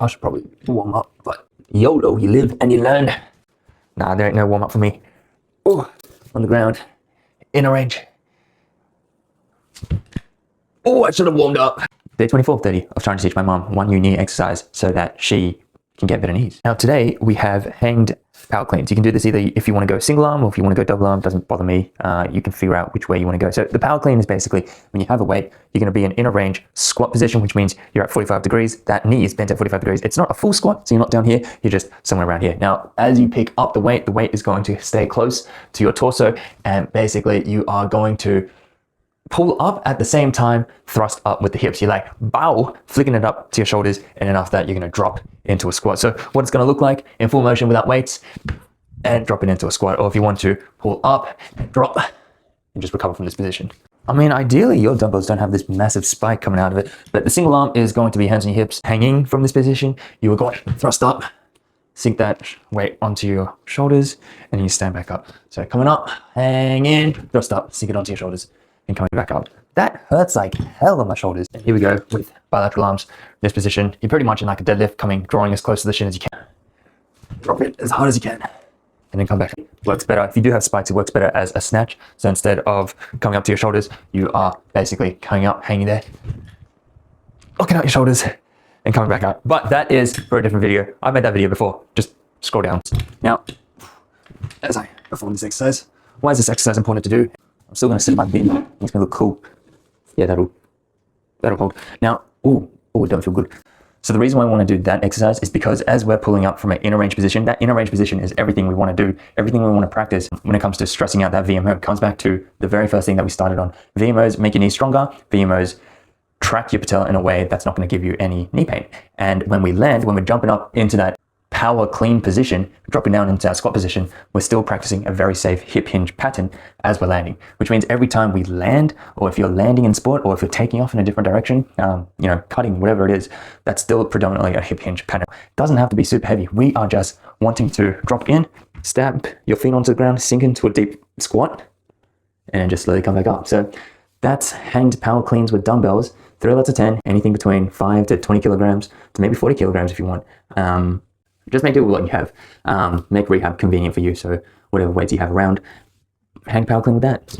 I should probably warm up, but YOLO, you live and you learn. Nah, there ain't no warm up for me. Oh, on the ground, in a range. Oh, I should have warmed up. Day 24, 30 of trying to teach my mom one new knee exercise so that she can get better knees. Now today we have hanged power cleans. You can do this either if you want to go single arm or if you want to go double arm, doesn't bother me. You can figure out which way you want to go. So the power clean is basically when you have a weight, you're going to be in a range squat position, which means you're at 45 degrees. That knee is bent at 45 degrees. It's not a full squat, so you're not down here, you're just somewhere around here. Now, as you pick up the weight is going to stay close to your torso, and basically you are going to pull up at the same time, thrust up with the hips. You're like, bow, flicking it up to your shoulders, and then after that, you're gonna drop into a squat. So what it's gonna look like in full motion without weights, and drop it into a squat. Or if you want to pull up and drop, and just recover from this position. I mean, ideally, your dumbbells don't have this massive spike coming out of it, but the single arm is going to be hands on your hips, hanging from this position. You are going to thrust up, sink that weight onto your shoulders, and you stand back up. So coming up, hang in, thrust up, sink it onto your shoulders, and coming back up. That hurts like hell on my shoulders. And here we go with bilateral arms. This position, you're pretty much in like a deadlift, drawing as close to the shin as you can. Drop it as hard as you can. And then come back. Works better. If you do have spikes, it works better as a snatch. So instead of coming up to your shoulders, you are basically coming up, hanging there, looking out your shoulders, and coming back up. But that is for a different video. I've made that video before. Just scroll down. Now, as I perform this exercise, why is this exercise important to do? I'm still gonna sit in my beam. It's gonna look cool. Yeah, that'll hold. Now, it don't feel good. So the reason why I want to do that exercise is because as we're pulling up from an inner range position, that inner range position is everything we want to do, everything we want to practice when it comes to stressing out that VMO. It comes back to the very first thing that we started on. VMOs make your knees stronger. VMOs track your patella in a way that's not going to give you any knee pain. And when we land, when we're jumping up into that power clean position, dropping down into our squat position, we're still practicing a very safe hip hinge pattern as we're landing, which means every time we land, or if you're landing in sport, or if you're taking off in a different direction, cutting, whatever it is, that's still predominantly a hip hinge pattern. It doesn't have to be super heavy. We are just wanting to drop in, stamp your feet onto the ground, sink into a deep squat, and then just slowly come back up. So that's hanged power cleans with dumbbells, 3 out of 10, anything between 5 to 20 kilograms to maybe 40 kilograms if you want. Just make do with what you have. Make rehab convenient for you. So whatever weights you have around, hang power clean with that.